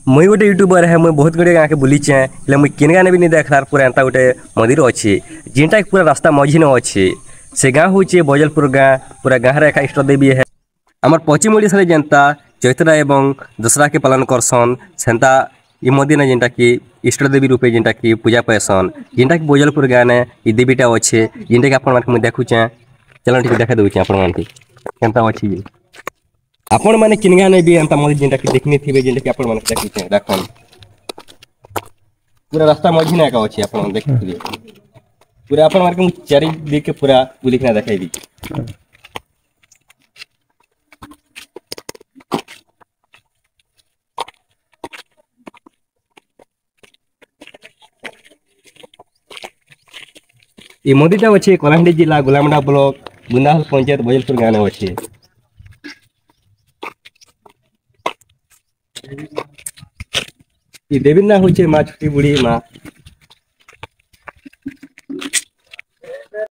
मुई गोटे यूट्यूबर है मुई बहुत गुड़े गाँ के बुलीचे हेल्ले मुई किन गाने भी नहीं देखलार पूरा एंता गोटे मंदिर अच्छी जेनटा पूरा रास्ता मझी न अच्छी से गाँ हूँ बजलपुर गाँ पूरा गाँव एक इष्ट देवी है आमर पश्चिम ओडिशा जेनता चैत्रा एवं दशहरा के पालन करसन सेंता इ मंदिर जेनटा कि इष्ट देवी रूपे जेनटा कि पूजा पाएसन जेनटा कि बजलपुर गाँ ने इ देवीटा अच्छे जेनटा कि आपण देखुचे चलो ठीक देखा दूचे आपण केनता अच्छी आपण मैंने किन गाने भी एंता मंदिर जेनटा कि देखनी थी जेनटा कि आपण माने देखुचे देखन पूरा रास्ता मझी ना का अच्छी आपण देखिए पूरा आपण माने चारि दिक के पूरा बुलिकना देखाई दी ये मंदिरटा अच्छे कलाहांडी जिला गुलामडा ब्लॉक बुंदाहल पंचायत बजलपुर गाँव में अच्छे ये देवी ना हो माँ छुट्टी बुढ़ी माँ